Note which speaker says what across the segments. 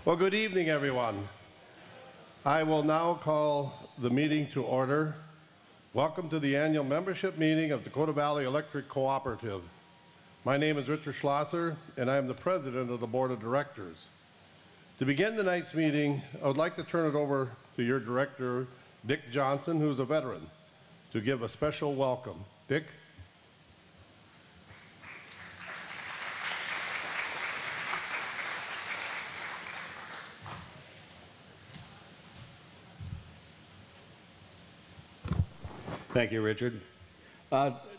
Speaker 1: Well, good evening, everyone. I will now call the meeting to order. Welcome to the annual membership meeting of Dakota Valley Electric Cooperative. My name is Richard Schlosser, and I am the president of the board of directors. To begin tonight's meeting, I would like to turn it over to your director, Dick Johnson, who is a veteran, to give a special welcome. Dick?
Speaker 2: Thank you, Richard.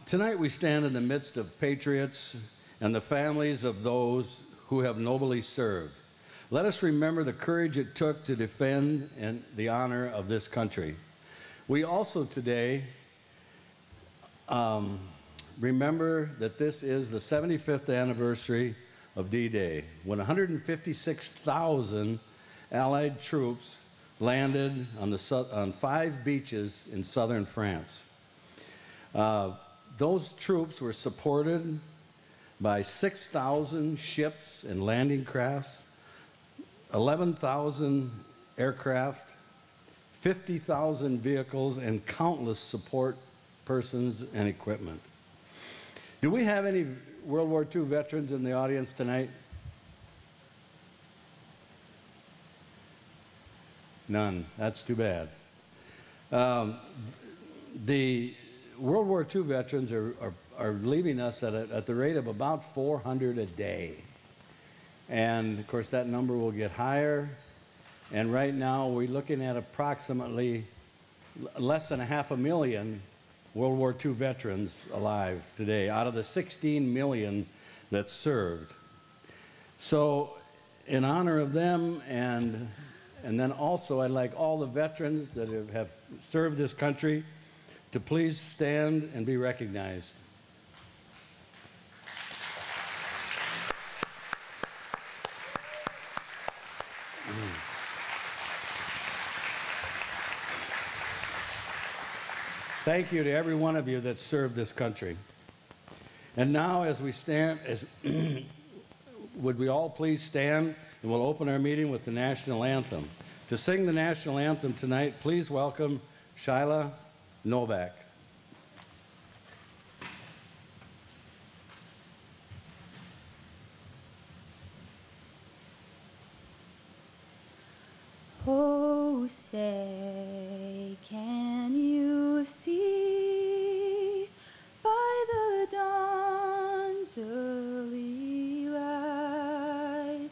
Speaker 2: Tonight we stand in the midst of patriots and the families of those who have nobly served. Let us remember the courage it took to defend and the honor of this country. We also today remember that this is the 75th anniversary of D-Day, when 156,000 Allied troops landed on 5 beaches in southern France. Those troops were supported by 6,000 ships and landing crafts, 11,000 aircraft, 50,000 vehicles, and countless support persons and equipment. Do we have any World War II veterans in the audience tonight? None. That's too bad. The World War II veterans are leaving us at the rate of about 400 a day. And of course that number will get higher. And right now we're looking at approximately less than 500,000 World War II veterans alive today out of the 16 million that served. So in honor of them and then also I'd like all the veterans that have served this country to please stand and be recognized. Thank you to every one of you that served this country. And now as we stand, would we all please stand, and we'll open our meeting with the national anthem. To sing the national anthem tonight, please welcome Shyla Novak.
Speaker 3: Oh, say, can you see by the dawn's early light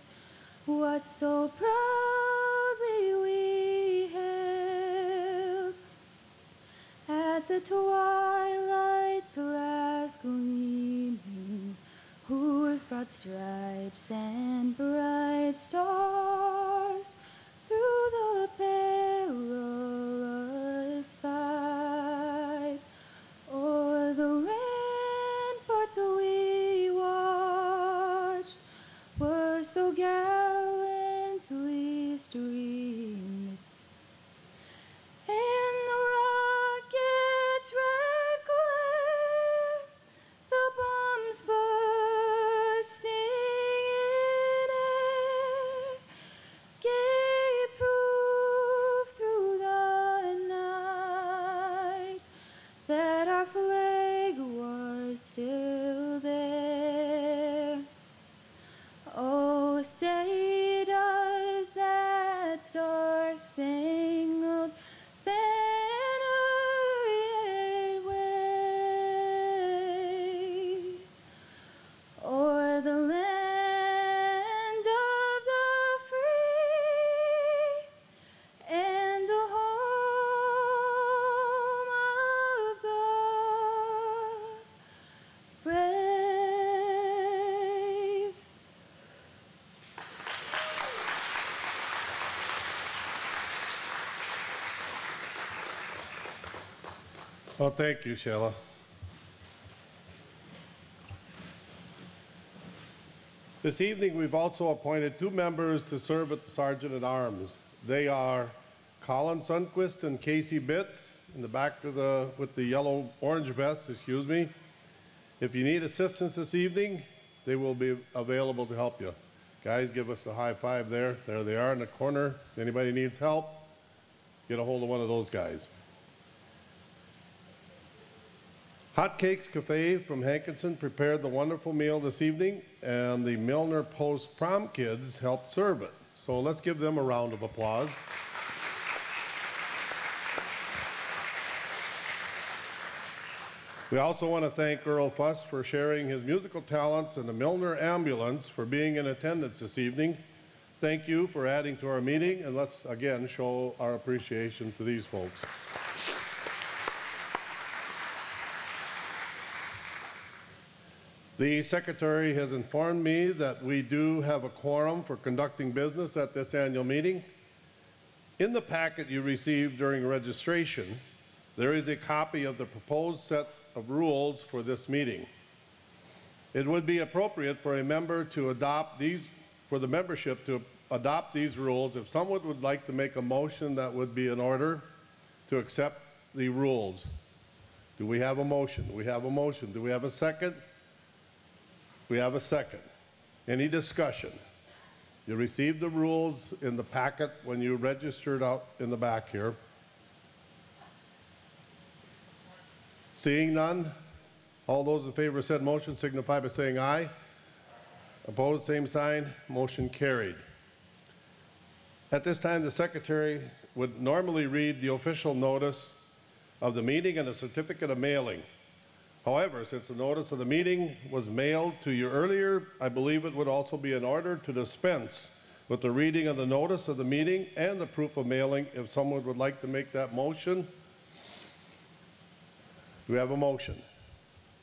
Speaker 3: what so proudly we hailed at the twilight's last gleaming, whose broad stripes and bright stars through the perilous fight o'er the ramparts we watched were so gallantly streamed, and the rocket's red glare, the bombs bursting in air, gave proof through the night that our flag was still there. Oh, say does that star-spangled banner yet wave o'er the land of the free and the home of the brave?
Speaker 1: Well, thank you, Sheila. This evening, we've also appointed 2 members to serve at the Sergeant at Arms. They are Colin Sundquist and Casey Bitts in the back with the yellow-orange vest, excuse me. If you need assistance this evening, they will be available to help you. Guys, give us a high five there. There they are in the corner. If anybody needs help, get a hold of one of those guys. Hot Cakes Cafe from Hankinson prepared the wonderful meal this evening, and the Milner Post prom kids helped serve it. So let's give them a round of applause. We also want to thank Earl Fuss for sharing his musical talents and the Milner Ambulance for being in attendance this evening. Thank you for adding to our meeting, and let's again show our appreciation to these folks. The secretary has informed me that we do have a quorum for conducting business at this annual meeting. In the packet you received during registration, there is a copy of the proposed set of rules for this meeting. It would be appropriate for a member to adopt these, for the membership to adopt these rules. If someone would like to make a motion, that would be in order to accept the rules. Do we have a motion? We have a motion. Do we have a second? We have a second. Any discussion? You received the rules in the packet when you registered out in the back here. Seeing none, all those in favor of said motion signify by saying aye. Opposed, same sign. Motion carried. At this time, the secretary would normally read the official notice of the meeting and the certificate of mailing. However, since the notice of the meeting was mailed to you earlier, I believe it would also be in order to dispense with the reading of the notice of the meeting and the proof of mailing. If someone would like to make that motion, do we have a motion?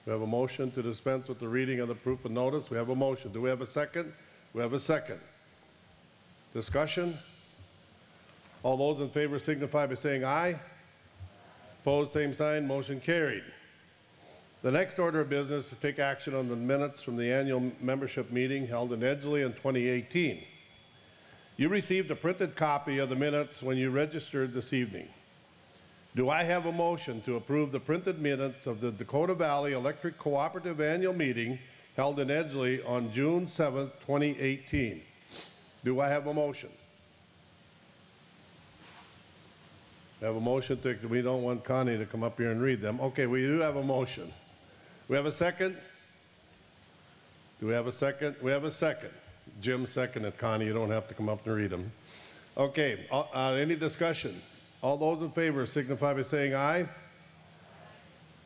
Speaker 1: We have a motion to dispense with the reading of the proof of notice. We have a motion. Do we have a second? We have a second. Discussion? All those in favor signify by saying aye. Opposed, same sign. Motion carried. The next order of business is to take action on the minutes from the annual membership meeting held in Edgeley in 2018. You received a printed copy of the minutes when you registered this evening. Do I have a motion to approve the printed minutes of the Dakota Valley Electric Cooperative annual meeting held in Edgeley on June 7th, 2018? Do I have a motion? We have a motion to, we don't want Connie to come up here and read them. Okay, we do have a motion. We have a second? Do we have a second? We have a second. Jim seconded. Connie, you don't have to come up and read them. Okay, any discussion? All those in favor signify by saying aye.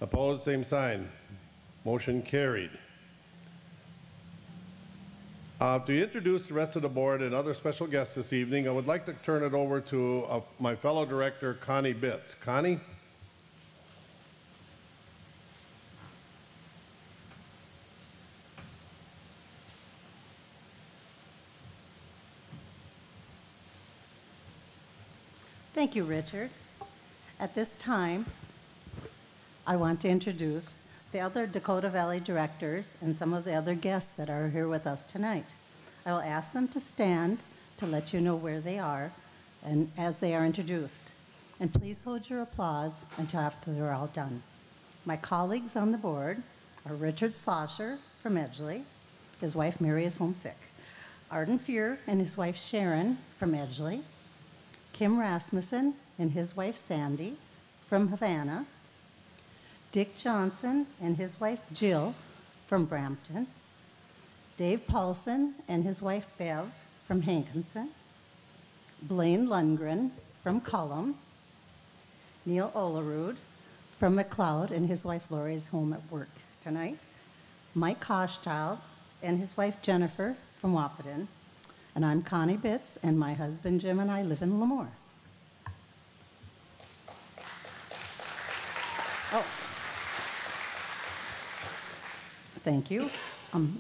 Speaker 1: Opposed, same sign. Motion carried. To introduce the rest of the board and other special guests this evening, I would like to turn it over to my fellow director, Connie Bitts. Connie?
Speaker 4: Thank you, Richard. At this time, I want to introduce the other Dakota Valley directors and some of the other guests that are here with us tonight. I will ask them to stand to let you know where they are and as they are introduced. And please hold your applause until after they're all done. My colleagues on the board are Richard Slosher from Edgeley. His wife Mary is homesick. Arden Fear and his wife Sharon from Edgeley. Kim Rasmussen and his wife Sandy from Havana. Dick Johnson and his wife Jill from Brampton. Dave Paulson and his wife Bev from Hankinson. Blaine Lundgren from Cullum. Neil Olerud from McLeod and his wife Lori is home at work tonight. Mike Koschchild and his wife Jennifer from Wahpeton. And I'm Connie Bitts, and my husband Jim and I live in Lemoore. Oh. Thank you.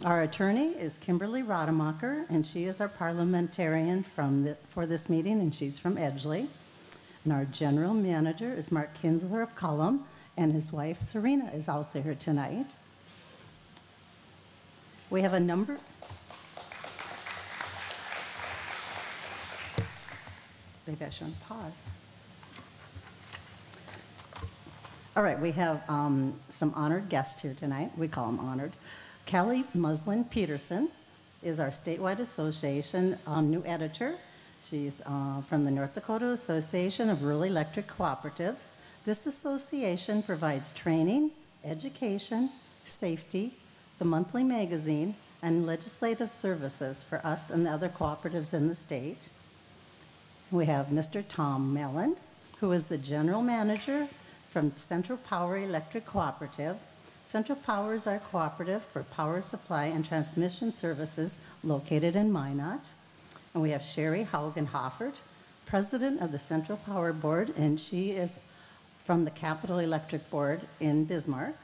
Speaker 4: Our attorney is Kimberly Rademacher, and she is our parliamentarian for this meeting, and she's from Edgeley. And our general manager is Mark Kinsler of Cullum, and his wife Serena is also here tonight. We have a number. Maybe I shouldn't pause. All right, we have some honored guests here tonight. We call them honored. Kelly Muslin Peterson is our statewide association new editor. She's from the North Dakota Association of Rural Electric Cooperatives. This association provides training, education, safety, the monthly magazine, and legislative services for us and the other cooperatives in the state. We have Mr. Tom Mellon, who is the general manager from Central Power Electric Cooperative. Central Power is our cooperative for power supply and transmission services located in Minot. And we have Sherry Haugen-Hoffert, president of the Central Power Board, and she is from the Capital Electric Board in Bismarck.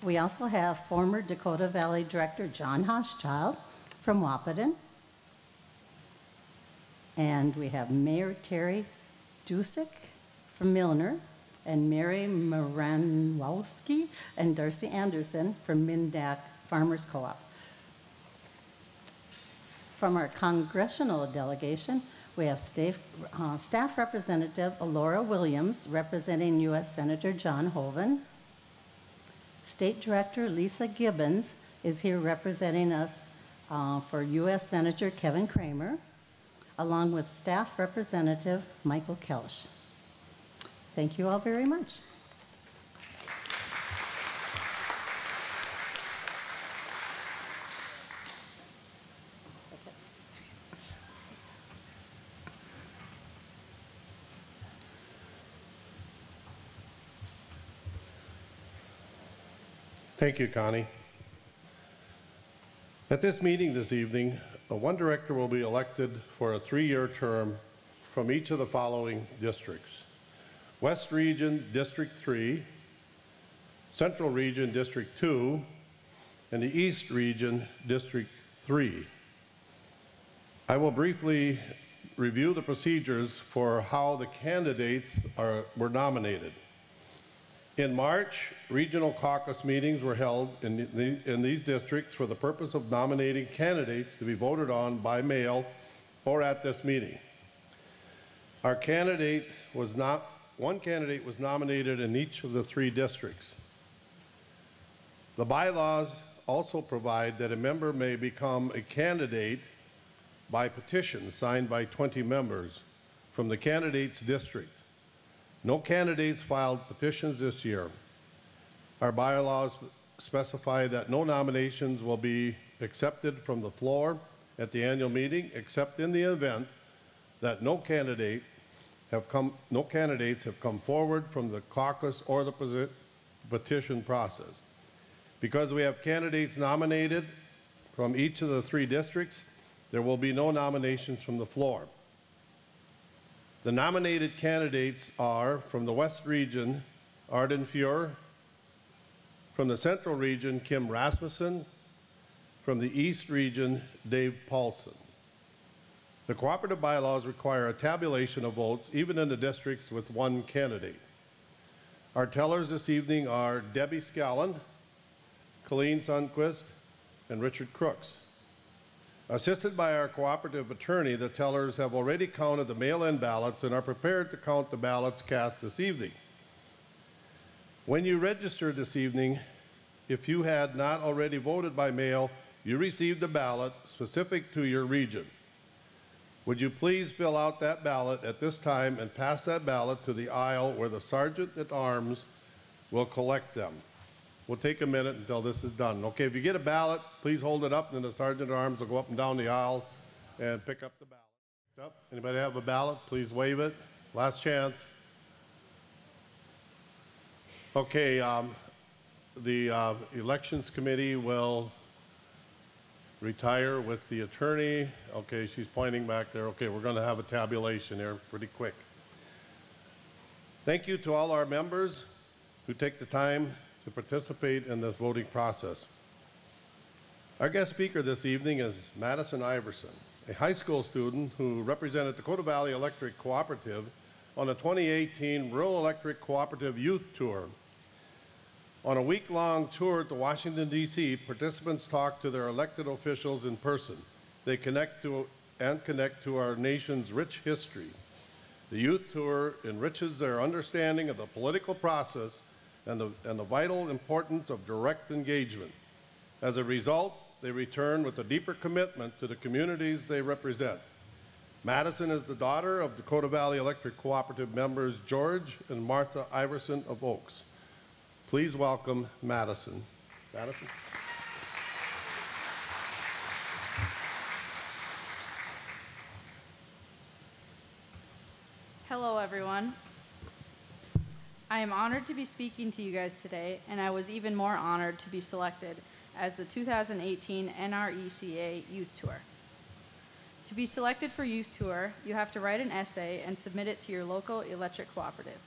Speaker 4: We also have former Dakota Valley Director John Hochschild from Wahpeton. And we have Mayor Terry Dusick from Milner, and Mary Moranwowski and Darcy Anderson from Mindak Farmers Co-op. From our congressional delegation, we have staff representative Alora Williams representing U.S. Senator John Hoeven. State Director Lisa Gibbons is here representing us for U.S. Senator Kevin Kramer, along with Staff Representative Michael Kelsch. Thank you all very much. That's it.
Speaker 1: Thank you, Connie. At this meeting this evening, one director will be elected for a 3-year term from each of the following districts: West Region District 3, Central Region District 2, and the East Region District 3. I will briefly review the procedures for how the candidates were nominated. In March, regional caucus meetings were held in these districts for the purpose of nominating candidates to be voted on by mail or at this meeting. One candidate was nominated in each of the 3 districts. The bylaws also provide that a member may become a candidate by petition signed by 20 members from the candidate's district. No candidates filed petitions this year. Our bylaws specify that no nominations will be accepted from the floor at the annual meeting, except in the event that no candidates have come forward from the caucus or the petition process. Because we have candidates nominated from each of the 3 districts, there will be no nominations from the floor. The nominated candidates are from the West Region, Arden Fuhr; from the Central Region, Kim Rasmussen; from the East Region, Dave Paulson. The cooperative bylaws require a tabulation of votes even in the districts with 1 candidate. Our tellers this evening are Debbie Scallon, Colleen Sundquist, and Richard Crooks. Assisted by our cooperative attorney, the tellers have already counted the mail-in ballots and are prepared to count the ballots cast this evening. When you registered this evening, if you had not already voted by mail, you received a ballot specific to your region. Would you please fill out that ballot at this time and pass that ballot to the aisle where the Sergeant at Arms will collect them. We'll take a minute until this is done. Okay, if you get a ballot, please hold it up, and then the Sergeant at Arms will go up and down the aisle and pick up the ballot. Yep. Anybody have a ballot? Please wave it. Last chance. Okay, the Elections Committee will retire with the attorney. Okay, she's pointing back there. Okay, we're going to have a tabulation here pretty quick. Thank you to all our members who take the time to participate in this voting process. Our guest speaker this evening is Madison Iverson, a high school student who represented Dakota Valley Electric Cooperative on the 2018 Rural Electric Cooperative Youth Tour. On a week-long tour to Washington, D.C., participants talk to their elected officials in person. They connect to our nation's rich history. The youth tour enriches their understanding of the political process and the vital importance of direct engagement. As a result, they return with a deeper commitment to the communities they represent. Madison is the daughter of Dakota Valley Electric Cooperative members George and Martha Iverson of Oaks. Please welcome Madison. Madison.
Speaker 5: Hello, everyone. I am honored to be speaking to you guys today, and I was even more honored to be selected as the 2018 NRECA Youth Tour. To be selected for Youth Tour, you have to write an essay and submit it to your local electric cooperative.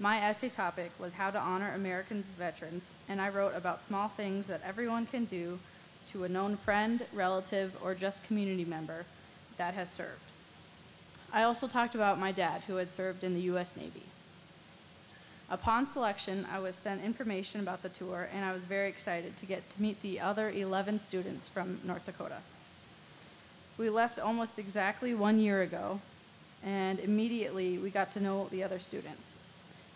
Speaker 5: My essay topic was how to honor Americans' veterans, and I wrote about small things that everyone can do to a known friend, relative, or just community member that has served. I also talked about my dad, who had served in the U.S. Navy. Upon selection, I was sent information about the tour, and I was very excited to get to meet the other 11 students from North Dakota. We left almost exactly 1 year ago, and immediately we got to know the other students.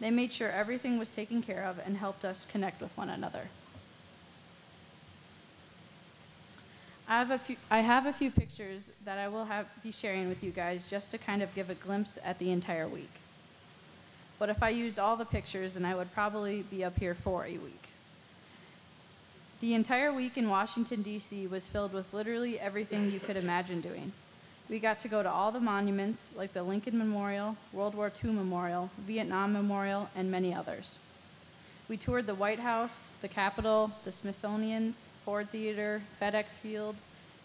Speaker 5: They made sure everything was taken care of and helped us connect with one another. I have a few pictures that I will be sharing with you guys just to kind of give a glimpse at the entire week. But if I used all the pictures, then I would probably be up here for a week. The entire week in Washington, D.C. was filled with literally everything you could imagine doing. We got to go to all the monuments, like the Lincoln Memorial, World War II Memorial, Vietnam Memorial, and many others. We toured the White House, the Capitol, the Smithsonian's, Ford Theater, FedEx Field,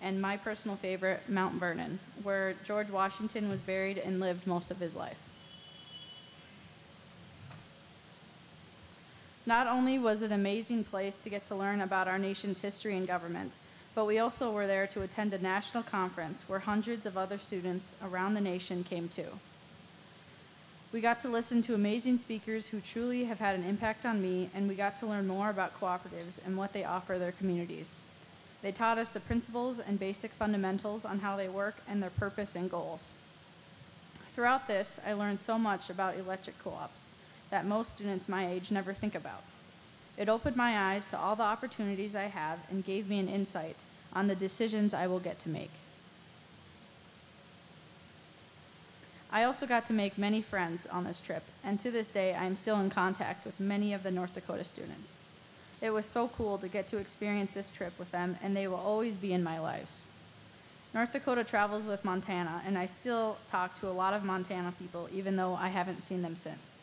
Speaker 5: and my personal favorite, Mount Vernon, where George Washington was buried and lived most of his life. Not only was it an amazing place to get to learn about our nation's history and government, but we also were there to attend a national conference where hundreds of other students around the nation came too. We got to listen to amazing speakers who truly have had an impact on me, and we got to learn more about cooperatives and what they offer their communities. They taught us the principles and basic fundamentals on how they work and their purpose and goals. Throughout this, I learned so much about electric co-ops that most students my age never think about. It opened my eyes to all the opportunities I have and gave me an insight on the decisions I will get to make. I also got to make many friends on this trip, and to this day, I am still in contact with many of the North Dakota students. It was so cool to get to experience this trip with them, and they will always be in my lives. North Dakota travels with Montana, and I still talk to a lot of Montana people, even though I haven't seen them since.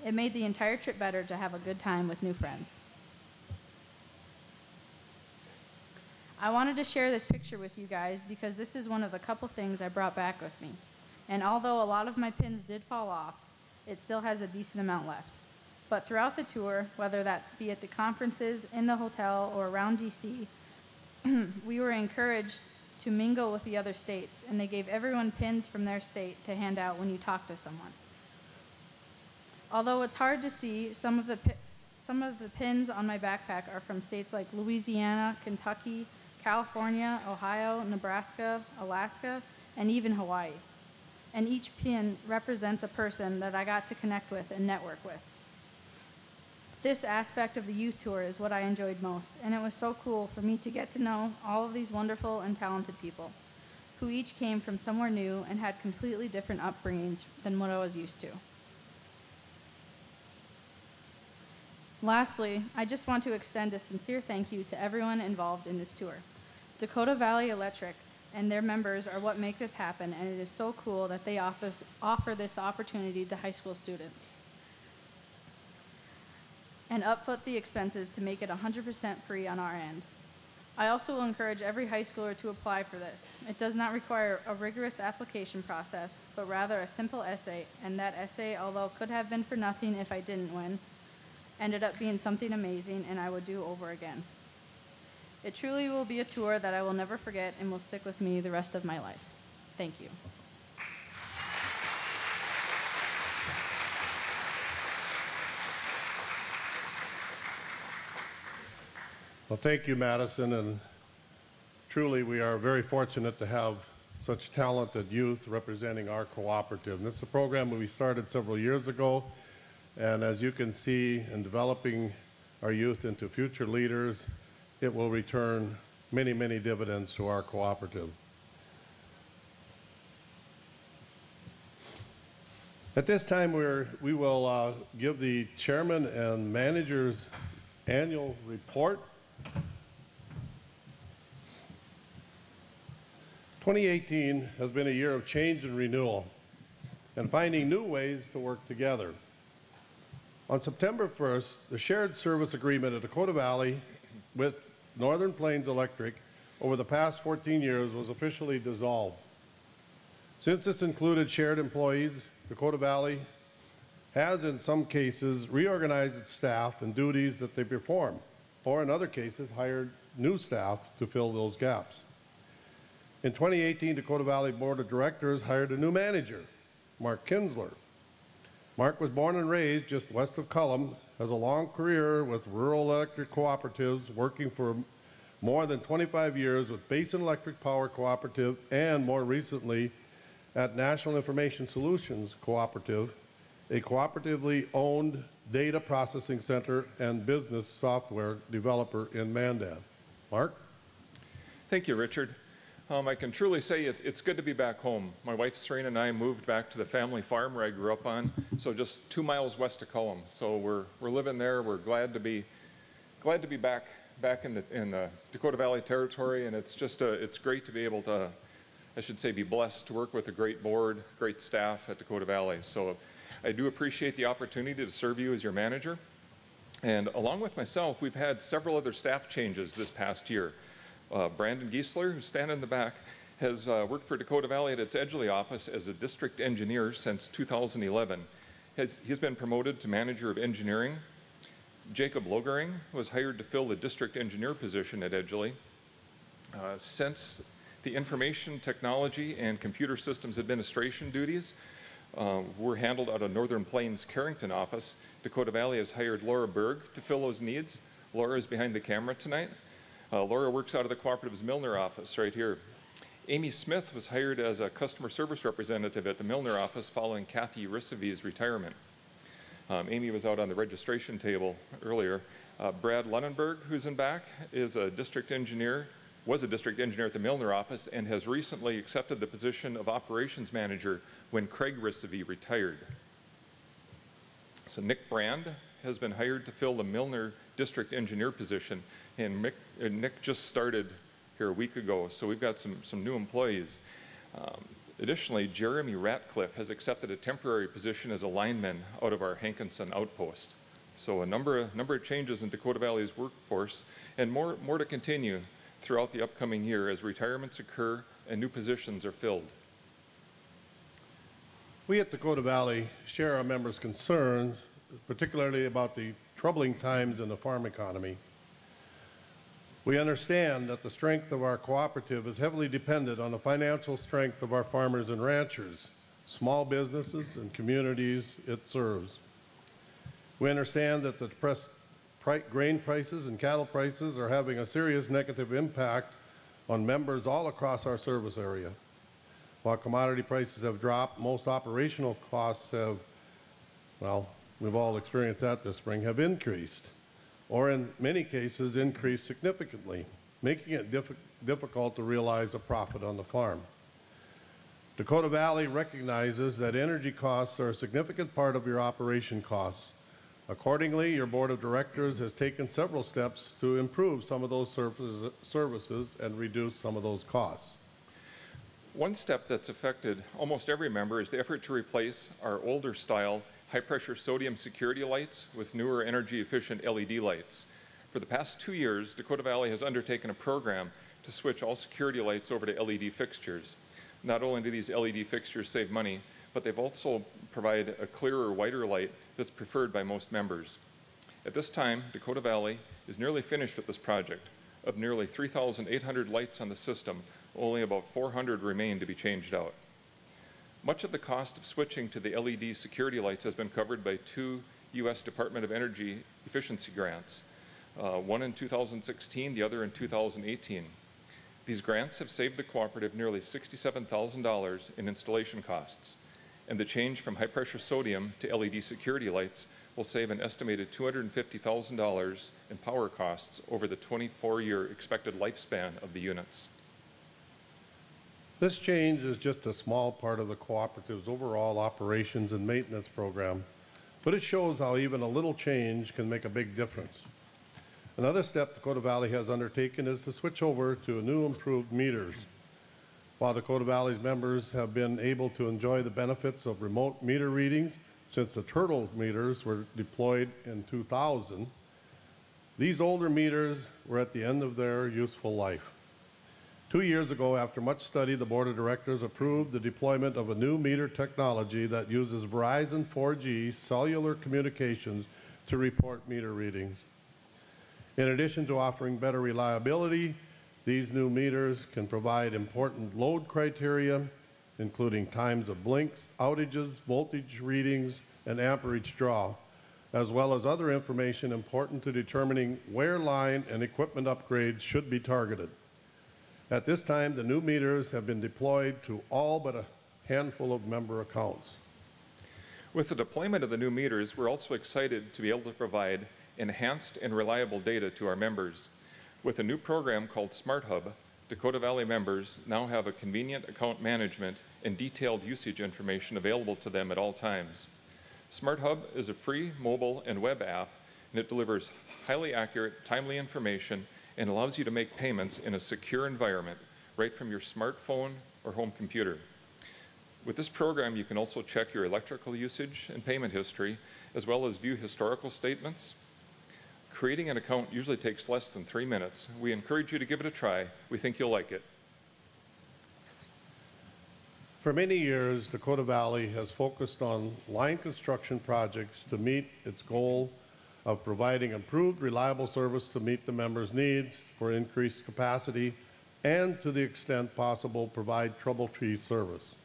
Speaker 5: It made the entire trip better to have a good time with new friends. I wanted to share this picture with you guys because this is one of the couple things I brought back with me. And although a lot of my pins did fall off, it still has a decent amount left. But throughout the tour, whether that be at the conferences, in the hotel, or around DC, we were encouraged to mingle with the other states, and they gave everyone pins from their state to hand out when you talk to someone. Although it's hard to see, some of the pins on my backpack are from states like Louisiana, Kentucky, California, Ohio, Nebraska, Alaska, and even Hawaii. And each pin represents a person that I got to connect with and network with. This aspect of the youth tour is what I enjoyed most, and it was so cool for me to get to know all of these wonderful and talented people, who each came from somewhere new and had completely different upbringings than what I was used to. Lastly, I just want to extend a sincere thank you to everyone involved in this tour. Dakota Valley Electric and their members are what make this happen, and it is so cool that they offer this opportunity to high school students and upfoot the expenses to make it 100% free on our end. I also will encourage every high schooler to apply for this. It does not require a rigorous application process, but rather a simple essay, and that essay, although could have been for nothing if I didn't win, ended up being something amazing and I would do over again. It truly will be a tour that I will never forget and will stick with me the rest of my life. Thank you.
Speaker 1: Well, thank you, Madison, and truly we are very fortunate to have such talented youth representing our cooperative. And this is a program that we started several years ago, and as you can see, in developing our youth into future leaders, it will return many, many dividends to our cooperative. At this time, we will give the chairman and manager's annual report. 2018 has been a year of change and renewal and finding new ways to work together. On September 1st, the shared service agreement at Dakota Valley with Northern Plains Electric over the past 14 years was officially dissolved. Since it's included shared employees, Dakota Valley has, in some cases, reorganized its staff and duties that they perform, or in other cases, hired new staff to fill those gaps. In 2018, Dakota Valley Board of Directors hired a new manager, Mark Kinsler. Mark was born and raised just west of Cullum, has a long career with rural electric cooperatives, working for more than 25 years with Basin Electric Power Cooperative and more recently at National Information Solutions Cooperative, a cooperatively owned data processing center and business software developer in Mandan. Mark?
Speaker 6: Thank you, Richard. I can truly say it's good to be back home. My wife Serena and I moved back to the family farm where I grew up on, so just 2 miles west of Cullum. So we're living there. We're glad to be back in the Dakota Valley territory, and it's just it's great to be able to, I should say, be blessed to work with a great board, great staff at Dakota Valley. So I do appreciate the opportunity to serve you as your manager. And along with myself, we've had several other staff changes this past year. Brandon Giesler, who's standing in the back, has worked for Dakota Valley at its Edgeley office as a district engineer since 2011. He's been promoted to manager of engineering. Jacob Logering was hired to fill the district engineer position at Edgeley. Since the information technology and computer systems administration duties were handled out of Northern Plains Carrington office, Dakota Valley has hired Laura Berg to fill those needs. Laura is behind the camera tonight. Laura works out of the Cooperative's Milner office right here. Amy Smith was hired as a customer service representative at the Milner office following Kathy Rissavy's retirement. Amy was out on the registration table earlier. Brad Lunenberg, who's in back, is a district engineer, was a district engineer at the Milner office and has recently accepted the position of operations manager when Craig Rissavy retired. So Nick Brand has been hired to fill the Milner district engineer position, and Nick just started here a week ago, so we've got some new employees. Additionally, Jeremy Ratcliffe has accepted a temporary position as a lineman out of our Hankinson outpost. So a number of changes in Dakota Valley's workforce, and more to continue throughout the upcoming year as retirements occur and new positions are filled.
Speaker 1: We at Dakota Valley share our members' concerns, particularly about the troubling times in the farm economy. We understand that the strength of our cooperative is heavily dependent on the financial strength of our farmers and ranchers, small businesses, and communities it serves. We understand that the depressed grain prices and cattle prices are having a serious negative impact on members all across our service area. While commodity prices have dropped, most operational costs have, well, we've all experienced that this spring, have increased, or in many cases increased significantly, making it difficult to realize a profit on the farm. Dakota Valley recognizes that energy costs are a significant part of your operation costs. Accordingly, your board of directors has taken several steps to improve some of those services and reduce some of those costs.
Speaker 6: One step that's affected almost every member is the effort to replace our older style high-pressure sodium security lights with newer energy-efficient LED lights. For the past 2 years, Dakota Valley has undertaken a program to switch all security lights over to LED fixtures. Not only do these LED fixtures save money, but they've also provide a clearer, whiter light that's preferred by most members. At this time, Dakota Valley is nearly finished with this project. Of nearly 3,800 lights on the system, only about 400 remain to be changed out. Much of the cost of switching to the LED security lights has been covered by 2 U.S. Department of Energy efficiency grants, one in 2016, the other in 2018. These grants have saved the cooperative nearly $67,000 in installation costs, and the change from high-pressure sodium to LED security lights will save an estimated $250,000 in power costs over the 24-year expected lifespan of the units.
Speaker 1: This change is just a small part of the cooperative's overall operations and maintenance program, but it shows how even a little change can make a big difference. Another step Dakota Valley has undertaken is to switch over to new improved meters. While Dakota Valley's members have been able to enjoy the benefits of remote meter readings since the Turtle meters were deployed in 2000, these older meters were at the end of their useful life. 2 years ago, after much study, the Board of Directors approved the deployment of a new meter technology that uses Verizon 4G cellular communications to report meter readings. In addition to offering better reliability, these new meters can provide important load criteria, including times of blinks, outages, voltage readings, and amperage draw, as well as other information important to determining where line and equipment upgrades should be targeted. At this time, the new meters have been deployed to all but a handful of member accounts.
Speaker 6: With the deployment of the new meters, we're also excited to be able to provide enhanced and reliable data to our members. With a new program called Smart Hub, Dakota Valley members now have a convenient account management and detailed usage information available to them at all times. Smart Hub is a free mobile and web app, and it delivers highly accurate, timely information and allows you to make payments in a secure environment right from your smartphone or home computer. With this program, you can also check your electrical usage and payment history, as well as view historical statements. Creating an account usually takes less than 3 minutes. We encourage you to give it a try. We think you'll like it.
Speaker 1: For many years, Dakota Valley has focused on line construction projects to meet its goal of providing improved, reliable service to meet the members' needs for increased capacity and, to the extent possible, provide trouble-free service.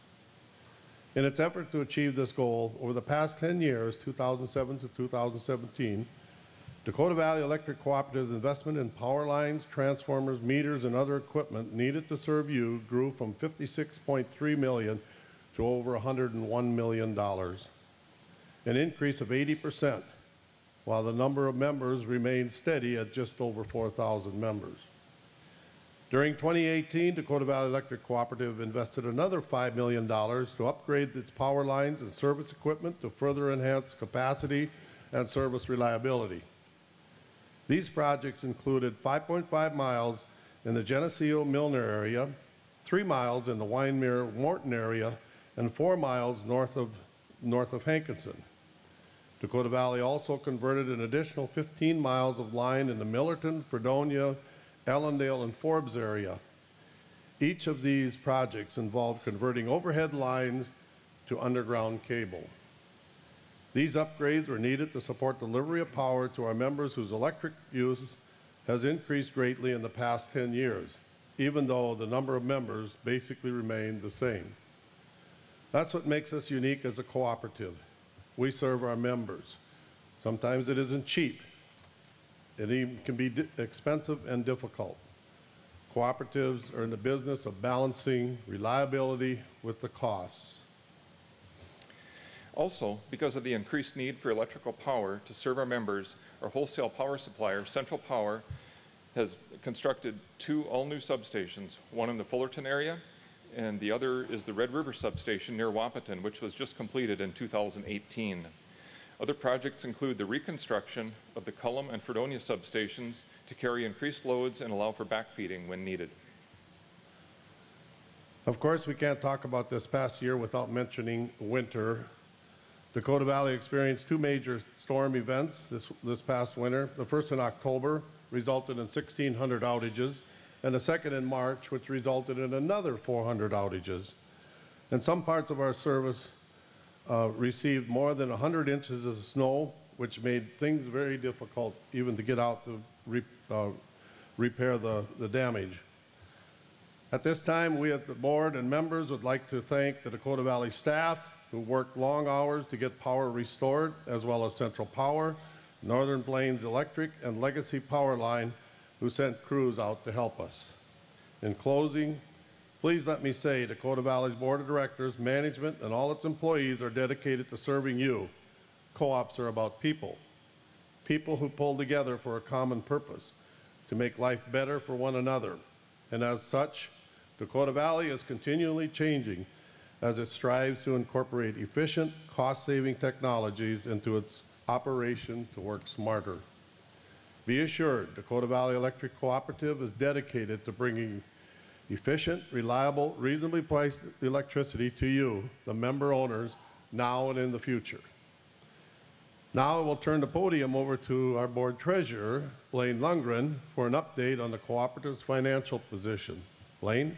Speaker 1: In its effort to achieve this goal, over the past 10 years, 2007 to 2017, Dakota Valley Electric Cooperative's investment in power lines, transformers, meters, and other equipment needed to serve you grew from $56.3 million to over $101 million, an increase of 80%, while the number of members remained steady at just over 4,000 members. During 2018, Dakota Valley Electric Cooperative invested another $5 million to upgrade its power lines and service equipment to further enhance capacity and service reliability. These projects included 5.5 miles in the Geneseo-Milner area, 3 miles in the Winemere-Morton area, and 4 miles north of Hankinson. Dakota Valley also converted an additional 15 miles of line in the Millerton, Fredonia, Allendale, and Forbes area. Each of these projects involved converting overhead lines to underground cable. These upgrades were needed to support delivery of power to our members whose electric use has increased greatly in the past 10 years, even though the number of members basically remained the same. That's what makes us unique as a cooperative. We serve our members. Sometimes it isn't cheap. It even can be expensive and difficult. Cooperatives are in the business of balancing reliability with the costs.
Speaker 6: Also, because of the increased need for electrical power to serve our members, our wholesale power supplier, Central Power, has constructed 2 all-new substations, one in the Fullerton area, and the other is the Red River substation near Wahpeton, which was just completed in 2018. Other projects include the reconstruction of the Cullum and Fredonia substations to carry increased loads and allow for backfeeding when needed.
Speaker 1: Of course, we can't talk about this past year without mentioning winter. Dakota Valley experienced 2 major storm events this past winter. The first in October resulted in 1,600 outages, and the second in March, which resulted in another 400 outages. And some parts of our service received more than 100 inches of snow, which made things very difficult even to get out to repair the damage. At this time, we at the board and members would like to thank the Dakota Valley staff who worked long hours to get power restored, as well as Central Power, Northern Plains Electric, and Legacy Power Line, who sent crews out to help us. In closing, please let me say Dakota Valley's Board of Directors, management, and all its employees are dedicated to serving you, co-ops are about people. People who pull together for a common purpose, to make life better for one another. And as such, Dakota Valley is continually changing as it strives to incorporate efficient, cost-saving technologies into its operation to work smarter. Be assured, Dakota Valley Electric Cooperative is dedicated to bringing efficient, reliable, reasonably priced electricity to you, the member owners, now and in the future. Now I will turn the podium over to our board treasurer, Blaine Lundgren, for an update on the cooperative's financial position. Blaine?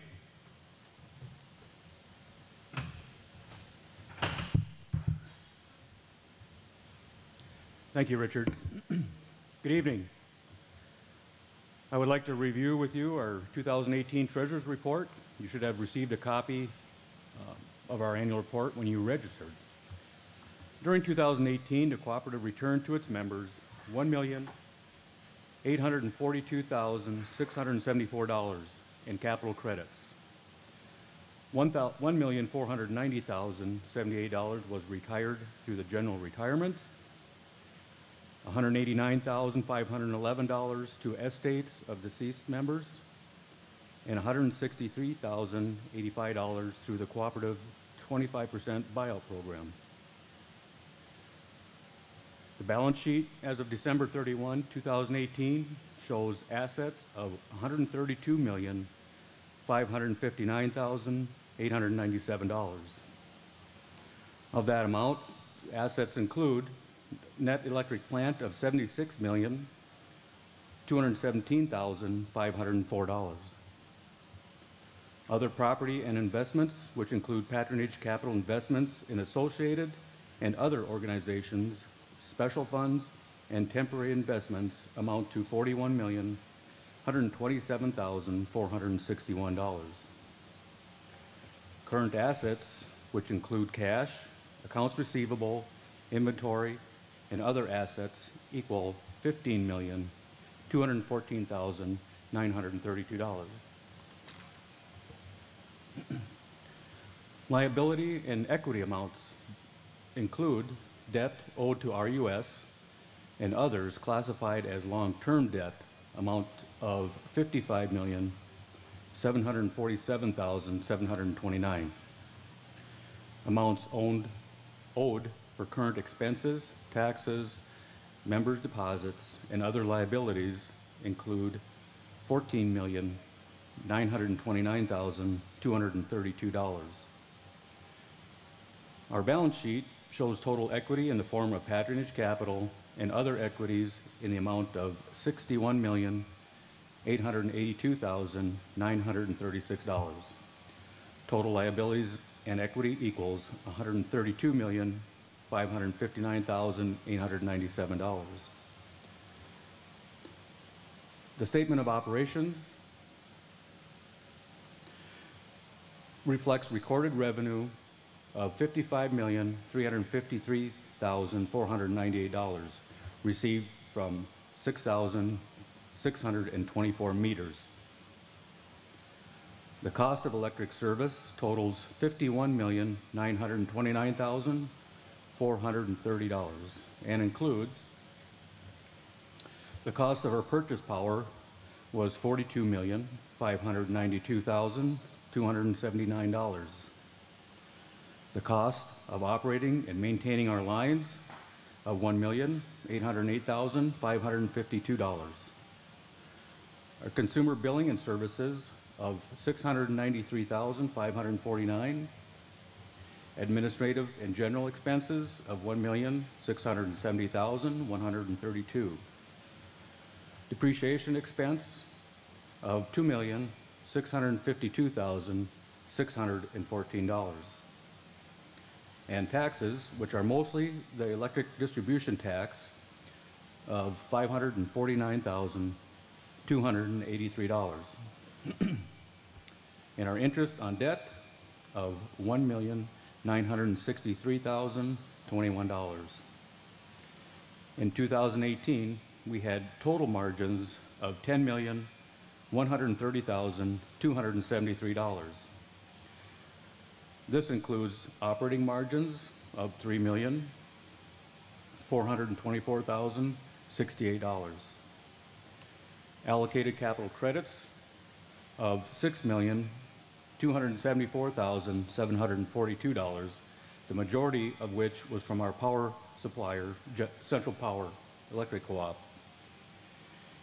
Speaker 7: Thank you, Richard. Good evening. I would like to review with you our 2018 Treasurer's Report. You should have received a copy of our annual report when you registered. During 2018, the cooperative returned to its members $1,842,674 in capital credits. $1,490,078 was retired through the general retirement, $189,511 to estates of deceased members, and $163,085 through the cooperative 25% buyout program. The balance sheet as of December 31, 2018 shows assets of $132,559,897. Of that amount, assets include net electric plant of $76,217,504. Other property and investments, which include patronage capital investments in associated and other organizations, special funds, and temporary investments, amount to $41,127,461. Current assets, which include cash, accounts receivable, inventory, and other assets, equal $15,214,932. Liability and equity amounts include debt owed to RUS and others classified as long-term debt, amount of $55,747,729. Amounts owed for current expenses, taxes, members' deposits, and other liabilities include $14,929,232. Our balance sheet shows total equity in the form of patronage capital and other equities in the amount of $61,882,936. Total liabilities and equity equals $132,559,897. The statement of operations reflects recorded revenue of $55,353,498 received from 6,624 meters. The cost of electric service totals $51,929,430 and includes the cost of our purchase power was $42,592,279. The cost of operating and maintaining our lines of $1,808,552. Our consumer billing and services of $693,549. Administrative and general expenses of $1,670,132. Depreciation expense of $2,652,614. And taxes, which are mostly the electric distribution tax, of $549,283. And our interest on debt of $1,963,021. In 2018, we had total margins of $10,130,273. This includes operating margins of $3 million, $424,068. Allocated capital credits of $6,274,742, the majority of which was from our power supplier, Central Power Electric Co-op.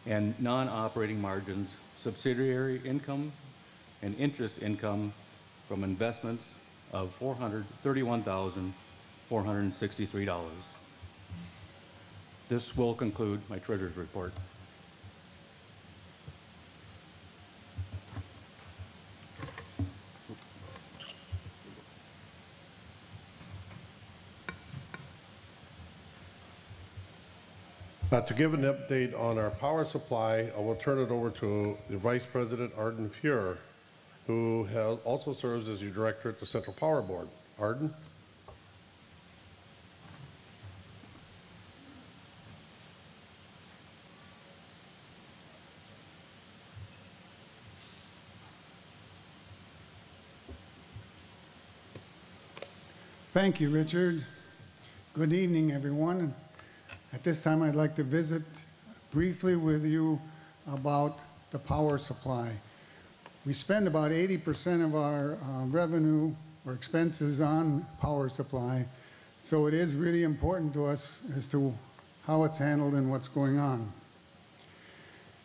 Speaker 7: And non-operating margins, subsidiary income and interest income from investments of $431,463. This will conclude my treasurer's report.
Speaker 1: To give an update on our power supply, I will turn it over to the Vice President, Arden Fuhrer, who also serves as your director at the Central Power Board. Arden?
Speaker 8: Thank you, Richard. Good evening, everyone. At this time, I'd like to visit briefly with you about the power supply. We spend about 80% of our revenue or expenses on power supply, so it is really important to us as to how it's handled and what's going on.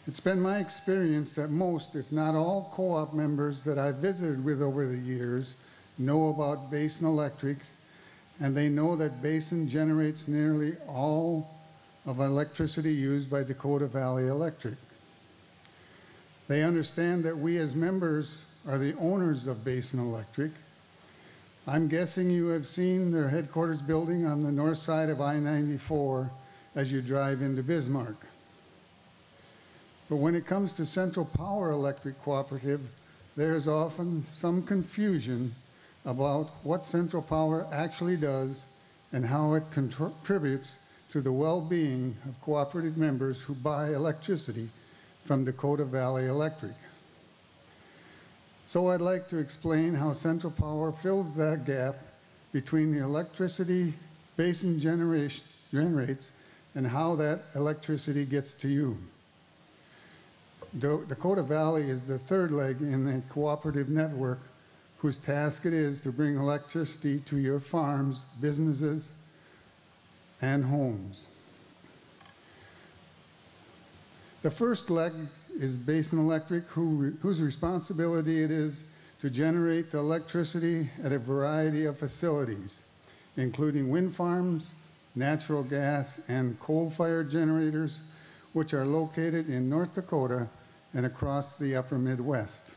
Speaker 8: It's been my experience that most, if not all, co-op members that I've visited with over the years know about Basin Electric, and they know that Basin generates nearly all of electricity used by Dakota Valley Electric. They understand that we as members are the owners of Basin Electric. I'm guessing you have seen their headquarters building on the north side of I-94 as you drive into Bismarck. But when it comes to Central Power Electric Cooperative, there's often some confusion about what Central Power actually does and how it contributes to the well-being of cooperative members who buy electricity from Dakota Valley Electric. So I'd like to explain how Central Power fills that gap between the electricity Basin generates and how that electricity gets to you. Dakota Valley is the third leg in the cooperative network whose task it is to bring electricity to your farms, businesses, and homes. The first leg is Basin Electric, whose responsibility it is to generate the electricity at a variety of facilities, including wind farms, natural gas, and coal-fired generators, which are located in North Dakota and across the upper Midwest.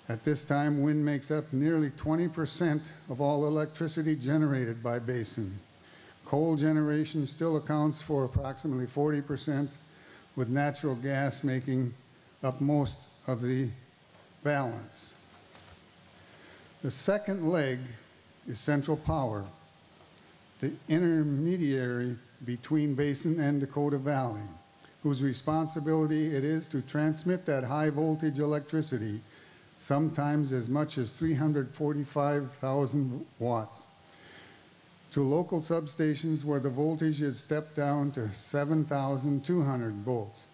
Speaker 8: At this time, wind makes up nearly 20% of all electricity generated by Basin. Coal generation still accounts for approximately 40%, with natural gas making up most of the balance. The second leg is Central Power, the intermediary between Basin and Dakota Valley, whose responsibility it is to transmit that high voltage electricity, sometimes as much as 345,000 watts, to local substations where the voltage is stepped down to 7,200 volts.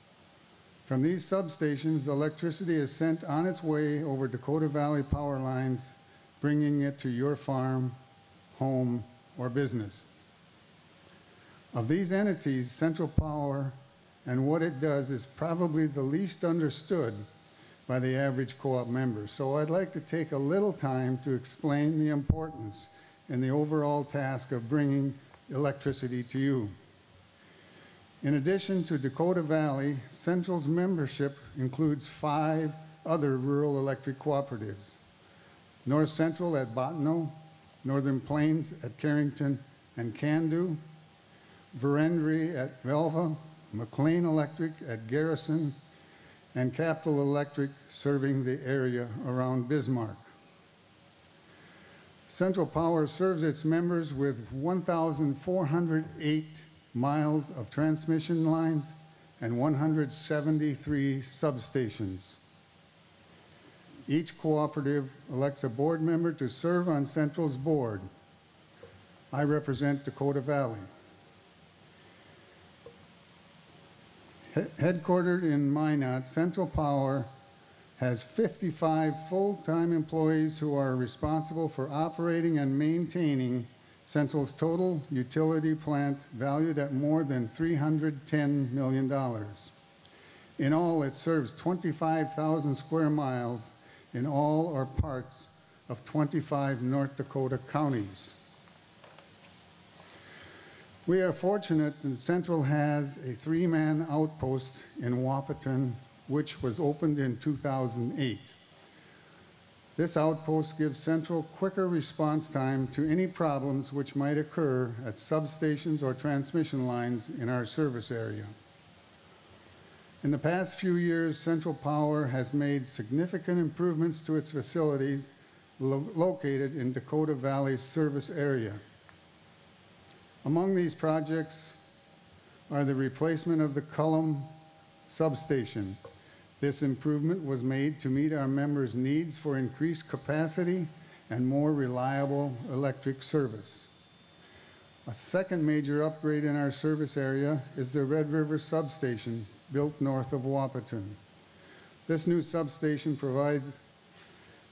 Speaker 8: From these substations, the electricity is sent on its way over Dakota Valley power lines, bringing it to your farm, home, or business. Of these entities, Central Power and what it does is probably the least understood by the average co-op member. So I'd like to take a little time to explain the importance and the overall task of bringing electricity to you. In addition to Dakota Valley, Central's membership includes 5 other rural electric cooperatives: North Central at Bottineau, Northern Plains at Carrington and Candu, Verendrye at Velva, McLean Electric at Garrison, and Capital Electric serving the area around Bismarck. Central Power serves its members with 1,408 miles of transmission lines and 173 substations. Each cooperative elects a board member to serve on Central's board. I represent Dakota Valley. Headquartered in Minot, Central Power has 55 full-time employees who are responsible for operating and maintaining Central's total utility plant valued at more than $310 million. In all, it serves 25,000 square miles in all or parts of 25 North Dakota counties. We are fortunate that Central has a three-man outpost in Wahpeton, which was opened in 2008. This outpost gives Central quicker response time to any problems which might occur at substations or transmission lines in our service area. In the past few years, Central Power has made significant improvements to its facilities located in Dakota Valley's service area. Among these projects are the replacement of the Cullum substation. This improvement was made to meet our members' needs for increased capacity and more reliable electric service. A second major upgrade in our service area is the Red River substation built north of Wahpeton. This new substation provides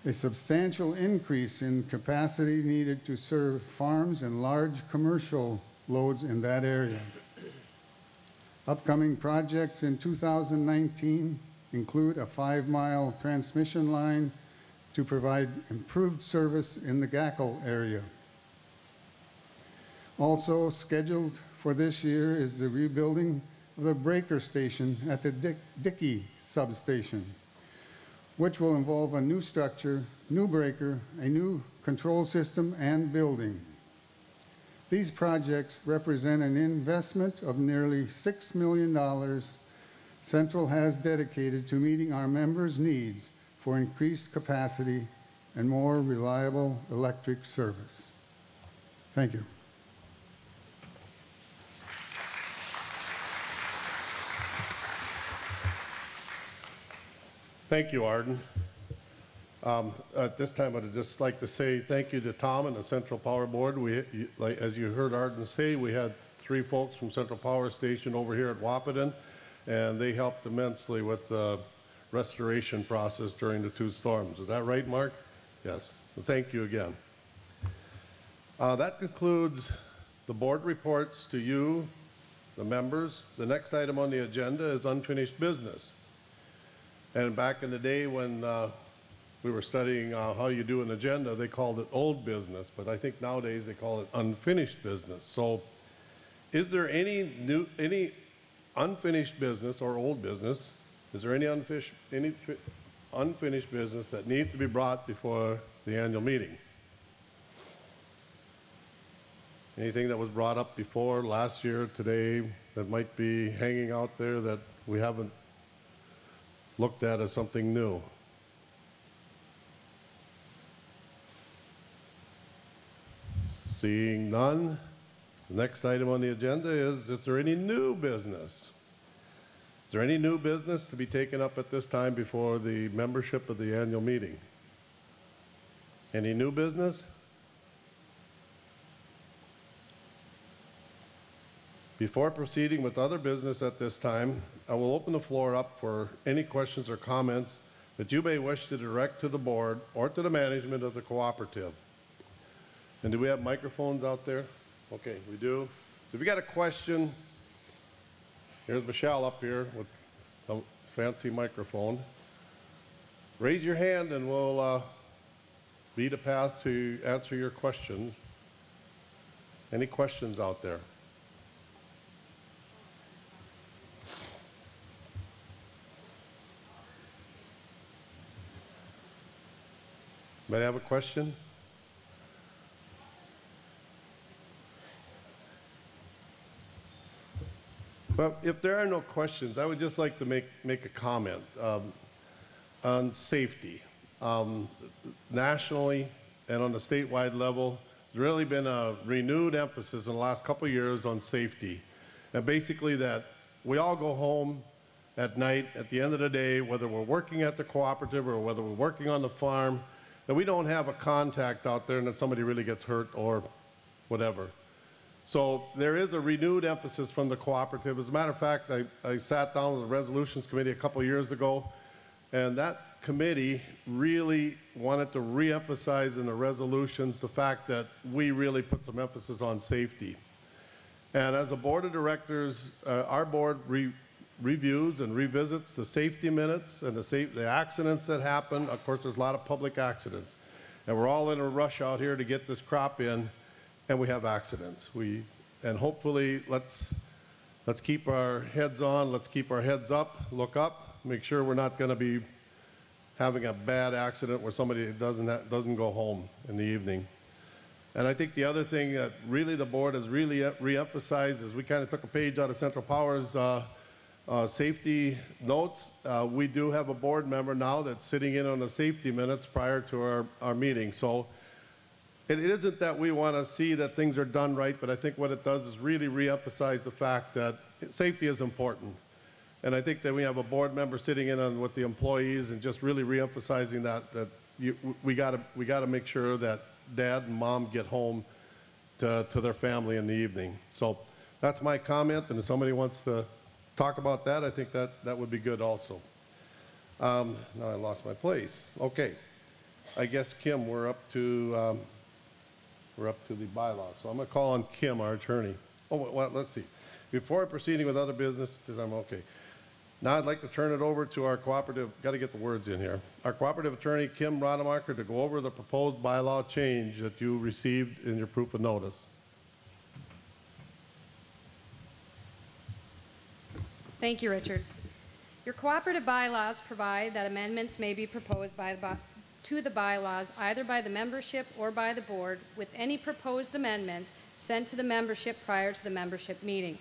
Speaker 8: a substantial increase in capacity needed to serve farms and large commercial loads in that area. Upcoming projects in 2019 include a 5-mile transmission line to provide improved service in the Gackle area. Also scheduled for this year is the rebuilding of the breaker station at the Dickey substation, which will involve a new structure, new breaker, a new control system, and building. These projects represent an investment of nearly $6 million Central has dedicated to meeting our members' needs for increased capacity and more reliable electric service. Thank you.
Speaker 1: Thank you, Arden. At this time, I'd just like to say thank you to Tom and the Central Power Board. As you heard Arden say, we had 3 folks from Central Power Station over here at Wahpeton, and they helped immensely with the restoration process during the 2 storms. Is that right, Mark? Yes. Well, thank you again. That concludes the board reports to you, the members. The next item on the agenda is unfinished business. And back in the day when we were studying how you do an agenda, they called it old business, but I think nowadays they call it unfinished business. So is there any unfinished business or old business? Is there any unfinished business that needs to be brought before the annual meeting? Anything that was brought up before, last year, today, that might be hanging out there that we haven't looked at as something new? Seeing none, the next item on the agenda is there any new business? Is there any new business to be taken up at this time before the membership of the annual meeting? Any new business? Before proceeding with other business at this time, I will open the floor up for any questions or comments that you may wish to direct to the board or to the management of the cooperative. And do we have microphones out there? Okay, we do. If you got a question, here's Michelle up here with a fancy microphone. Raise your hand and we'll be the path to answer your questions. Any questions out there? Anybody have a question? But if there are no questions, I would just like to make a comment on safety. Nationally and on the statewide level, there's really been a renewed emphasis in the last couple of years on safety. And basically that we all go home at night, at the end of the day, whether we're working at the cooperative or whether we're working on the farm, that we don't have a contact out there and that somebody really gets hurt or whatever. So there is a renewed emphasis from the cooperative. As a matter of fact, I sat down with the resolutions committee a couple years ago, and that committee really wanted to re-emphasize in the resolutions the fact that we really put some emphasis on safety. And as a board of directors, our board reviews and revisits the safety minutes and the accidents that happen. Of course, there's a lot of public accidents. And we're all in a rush out here to get this crop in, and we have accidents. And hopefully, let's keep our heads on, let's keep our heads up, look up, make sure we're not going to be having a bad accident where somebody doesn't go home in the evening. And I think the other thing that really the board has really re-emphasized is we kind of took a page out of Central Power's safety notes. We do have a board member now that's sitting in on the safety minutes prior to our meeting. So it isn't that we want to see that things are done right, but I think what it does is really re-emphasize the fact that safety is important. And I think that we have a board member sitting in on with the employees and just really re-emphasizing that we got to make sure that dad and mom get home to their family in the evening. So that's my comment, and if somebody wants to talk about that, I think that would be good also. Now I lost my place. Okay, I guess Kim, we're up to the bylaws. So I'm going to call on Kim, our attorney. Oh, well, let's see. Before proceeding with other business, I'm okay. Now I'd like to turn it over to our cooperative, got to get the words in here, our cooperative attorney, Kim Rademacher, to go over the proposed bylaw change that you received in your proof of notice.
Speaker 9: Thank you, Richard. Your cooperative bylaws provide that amendments may be proposed to the bylaws either by the membership or by the board, with any proposed amendment sent to the membership prior to the membership meeting.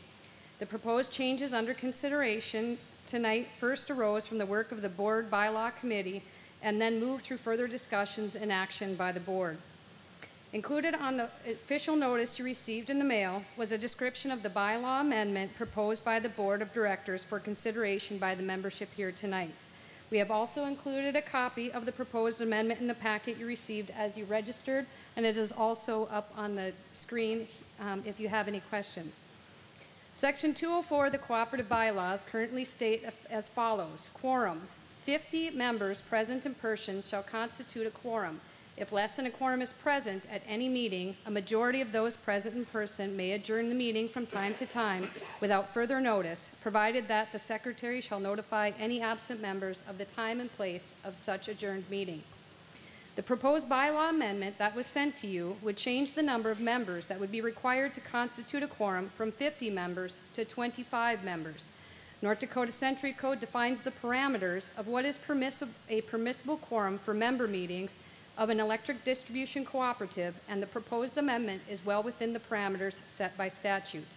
Speaker 9: The proposed changes under consideration tonight first arose from the work of the board bylaw committee and then moved through further discussions and action by the board. Included on the official notice you received in the mail was a description of the bylaw amendment proposed by the board of directors for consideration by the membership here tonight. We have also included a copy of the proposed amendment in the packet you received as you registered, and it is also up on the screen if you have any questions. Section 204 of the cooperative bylaws currently state as follows: quorum. 50 members present in person shall constitute a quorum. If less than a quorum is present at any meeting, a majority of those present in person may adjourn the meeting from time to time without further notice, provided that the secretary shall notify any absent members of the time and place of such adjourned meeting. The proposed bylaw amendment that was sent to you would change the number of members that would be required to constitute a quorum from 50 members to 25 members. North Dakota Century Code defines the parameters of what is a permissible quorum for member meetings of an electric distribution cooperative, and the proposed amendment is well within the parameters set by statute.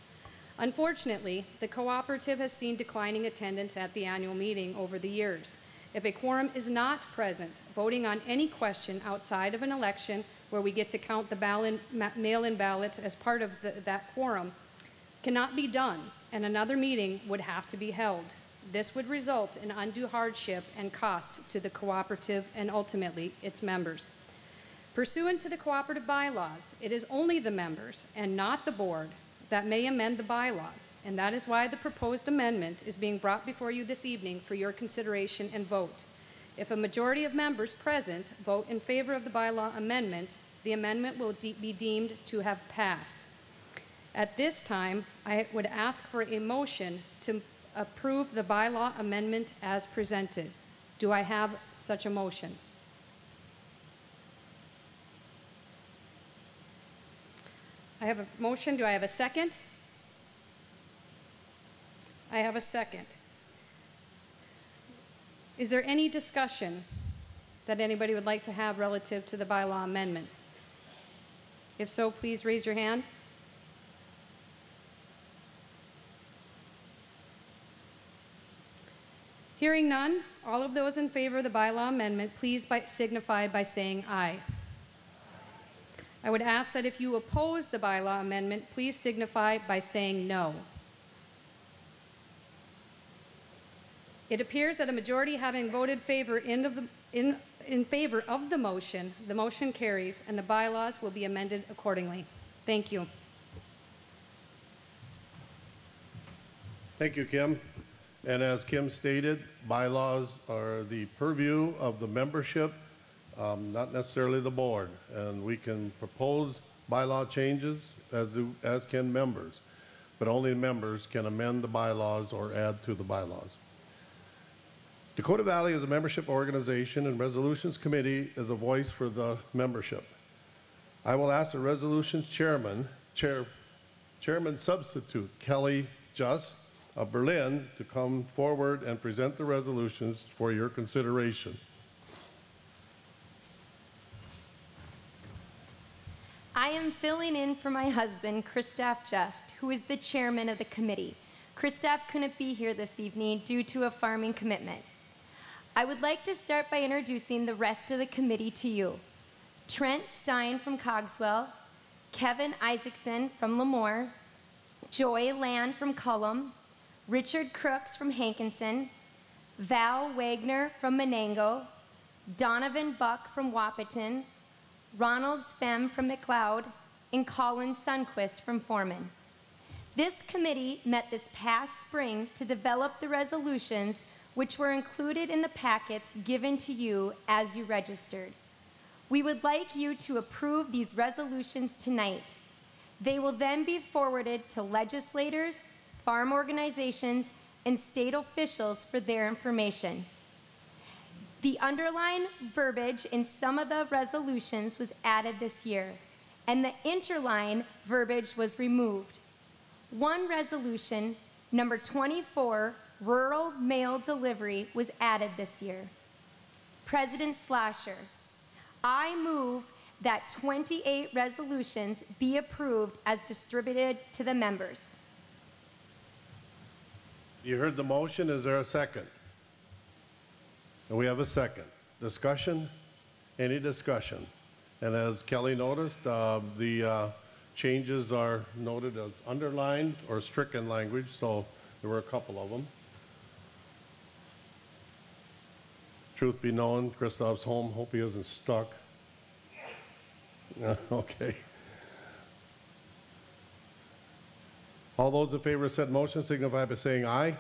Speaker 9: Unfortunately, the cooperative has seen declining attendance at the annual meeting over the years. If a quorum is not present, voting on any question outside of an election where we get to count the mail-in ballots as part of that quorum cannot be done, and another meeting would have to be held. This would result in undue hardship and cost to the cooperative and ultimately its members. Pursuant to the cooperative bylaws, it is only the members and not the board that may amend the bylaws, and that is why the proposed amendment is being brought before you this evening for your consideration and vote. If a majority of members present vote in favor of the bylaw amendment, the amendment will be deemed to have passed. At this time, I would ask for a motion to approve the bylaw amendment as presented. Do I have such a motion? I have a motion. Do I have a second? I have a second. Is there any discussion that anybody would like to have relative to the bylaw amendment? If so, please raise your hand. Hearing none, all of those in favor of the bylaw amendment, please signify by saying aye. I would ask that if you oppose the bylaw amendment, please signify by saying no. It appears that a majority having voted in favor of the motion carries and the bylaws will be amended accordingly. Thank you.
Speaker 1: Thank you, Kim. And as Kim stated, bylaws are the purview of the membership, not necessarily the board. And we can propose bylaw changes as can members, but only members can amend the bylaws or add to the bylaws. Dakota Valley is a membership organization, and Resolutions Committee is a voice for the membership. I will ask the Resolutions Chairman Substitute Kelly Just of Berlin to come forward and present the resolutions for your consideration.
Speaker 10: I am filling in for my husband, Christoph Just, who is the chairman of the committee. Christoph couldn't be here this evening due to a farming commitment. I would like to start by introducing the rest of the committee to you. Trent Stein from Cogswell, Kevin Isaacson from Lemoore, Joy Land from Cullum, Richard Crooks from Hankinson, Val Wagner from Menango, Donovan Buck from Wahpeton, Ronald Sfem from McLeod, and Colin Sunquist from Foreman. This committee met this past spring to develop the resolutions which were included in the packets given to you as you registered. We would like you to approve these resolutions tonight. They will then be forwarded to legislators, farm organizations, and state officials for their information. The underlined verbiage in some of the resolutions was added this year, and the interline verbiage was removed. One resolution, number 24, rural mail delivery, was added this year. President Slasher, I move that 28 resolutions be approved as distributed to the members.
Speaker 1: You heard the motion. Is there a second? And we have a second. Discussion? Any discussion? And as Kelly noticed, the changes are noted as underlined or stricken language, so there were a couple of them. Truth be known, Christoph's home. Hope he isn't stuck. Okay. All those in favor of said motion signify by saying aye.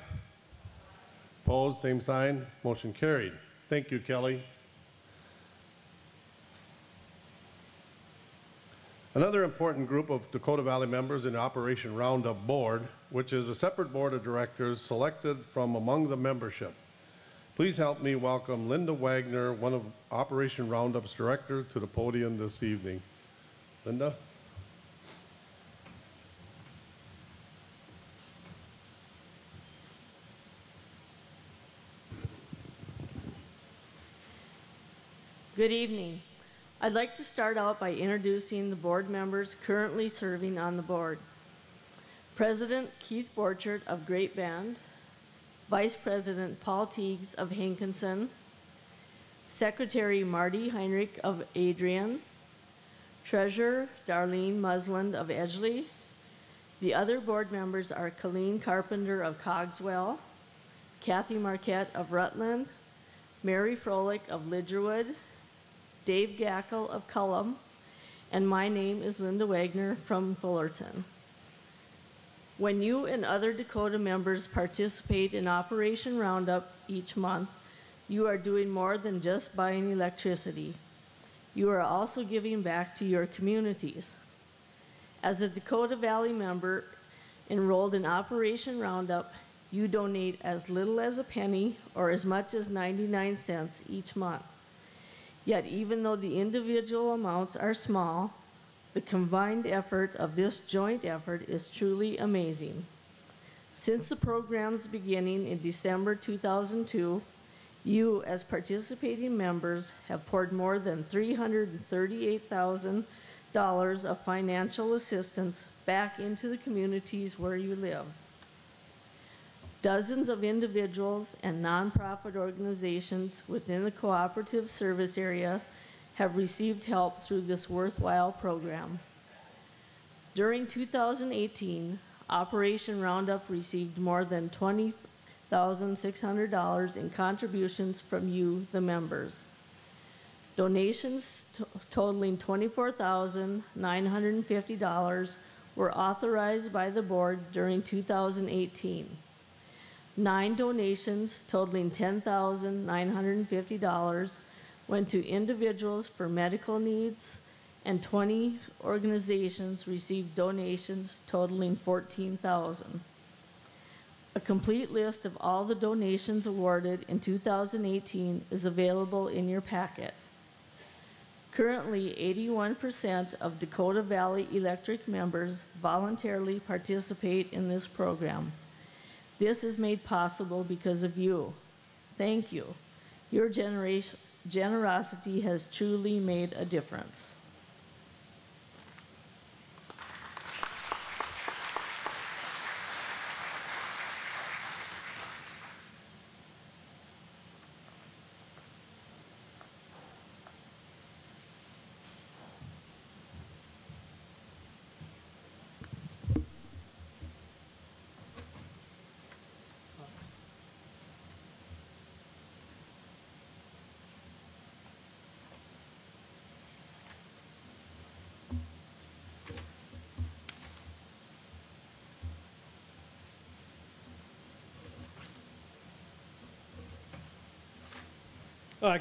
Speaker 1: Opposed, same sign. Motion carried. Thank you, Kelly. Another important group of Dakota Valley members in the Operation Roundup Board, which is a separate board of directors selected from among the membership. Please help me welcome Linda Wagner, one of Operation Roundup's directors, to the podium this evening. Linda?
Speaker 11: Good evening. I'd like to start out by introducing the board members currently serving on the board. President Keith Borchert of Great Bend, Vice President Paul Teagues of Hankinson, Secretary Marty Heinrich of Adrian, Treasurer Darlene Musland of Edgeley. The other board members are Colleen Carpenter of Cogswell, Kathy Marquette of Rutland, Mary Froelich of Lidgerwood, Dave Gackle of Cullum, and my name is Linda Wagner from Fullerton. When you and other Dakota members participate in Operation Roundup each month, you are doing more than just buying electricity. You are also giving back to your communities. As a Dakota Valley member enrolled in Operation Roundup, you donate as little as a penny or as much as 99 cents each month. Yet even though the individual amounts are small, the combined effort of this joint effort is truly amazing. Since the program's beginning in December 2002, you, as participating members, have poured more than $338,000 of financial assistance back into the communities where you live. Dozens of individuals and nonprofit organizations within the cooperative service area have received help through this worthwhile program. During 2018, Operation Roundup received more than $20,600 in contributions from you, the members. Donations totaling $24,950 were authorized by the board during 2018. 9 donations totaling $10,950 went to individuals for medical needs, and 20 organizations received donations totaling $14,000. A complete list of all the donations awarded in 2018 is available in your packet. Currently, 81% of Dakota Valley Electric members voluntarily participate in this program. This is made possible because of you. Thank you. Your generosity has truly made a difference.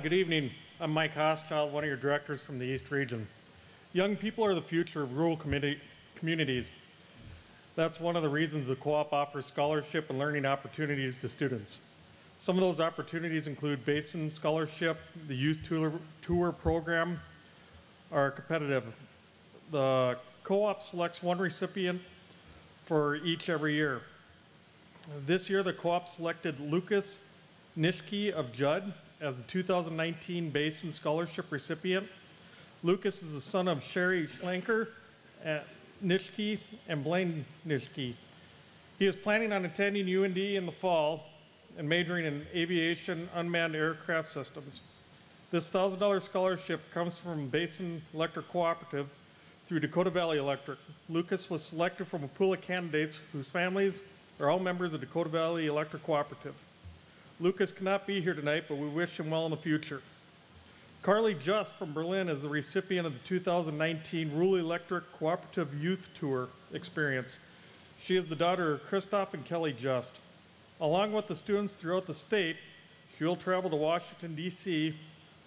Speaker 12: Good evening. I'm Mike Hoschild, one of your directors from the East Region. Young people are the future of rural communities. That's one of the reasons the co-op offers scholarship and learning opportunities to students. Some of those opportunities include Basin Scholarship, the Youth Tour program are competitive. The co-op selects one recipient for each every year. This year, the co-op selected Lucas Nishke of Judd as the 2019 Basin Scholarship recipient. Lucas is the son of Sherry Schlenker Nishke and Blaine Nishke. He is planning on attending UND in the fall and majoring in aviation unmanned aircraft systems. This $1,000 scholarship comes from Basin Electric Cooperative through Dakota Valley Electric. Lucas was selected from a pool of candidates whose families are all members of Dakota Valley Electric Cooperative. Lucas cannot be here tonight, but we wish him well in the future. Carly Just from Berlin is the recipient of the 2019 Rural Electric Cooperative Youth Tour experience. She is the daughter of Christoph and Kelly Just. Along with the students throughout the state, she will travel to Washington, D.C.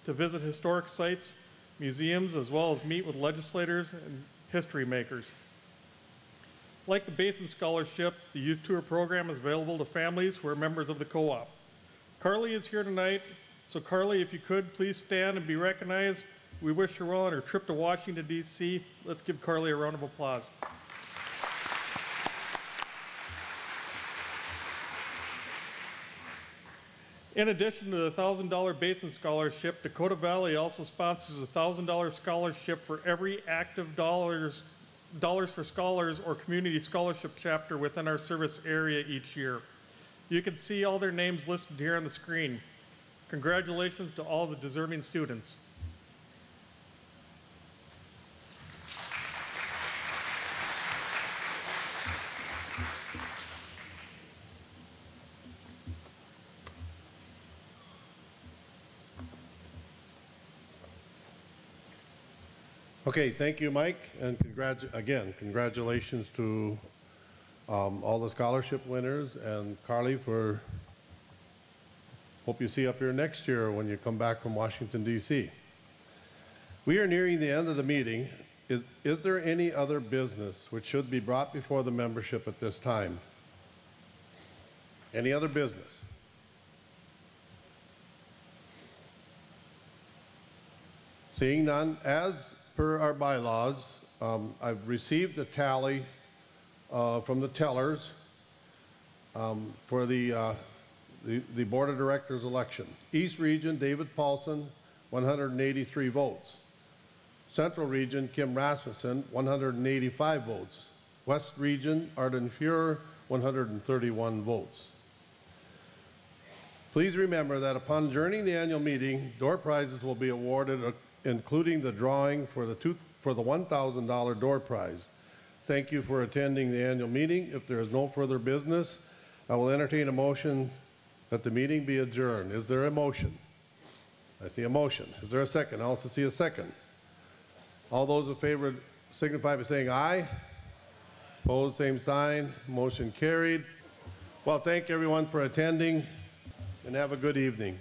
Speaker 12: to visit historic sites, museums, as well as meet with legislators and history makers. Like the Basin Scholarship, the Youth Tour program is available to families who are members of the co-op. Carly is here tonight, so Carly, if you could, please stand and be recognized. We wish her well on her trip to Washington, D.C. Let's give Carly a round of applause. In addition to the $1,000 Basin Scholarship, Dakota Valley also sponsors a $1,000 scholarship for every active Dollars for Scholars or Community Scholarship chapter within our service area each year. You can see all their names listed here on the screen. Congratulations to all the deserving students.
Speaker 1: Okay, thank you, Mike, and congratulations to all the scholarship winners, and Carly, for hope you see up here next year when you come back from Washington, D.C. We are nearing the end of the meeting. Is there any other business which should be brought before the membership at this time? Any other business? Seeing none, as per our bylaws, I've received a tally from the tellers for the Board of Directors election. East Region, David Paulson, 183 votes. Central Region, Kim Rasmussen, 185 votes. West Region, Arden Fuhrer, 131 votes. Please remember that upon adjourning the annual meeting, door prizes will be awarded, including the drawing for the $1,000 door prize. Thank you for attending the annual meeting. If there is no further business, I will entertain a motion that the meeting be adjourned. Is there a motion? I see a motion. Is there a second? I also see a second. All those in favor signify by saying aye. Opposed, same sign. Motion carried. Well, thank everyone for attending, and have a good evening.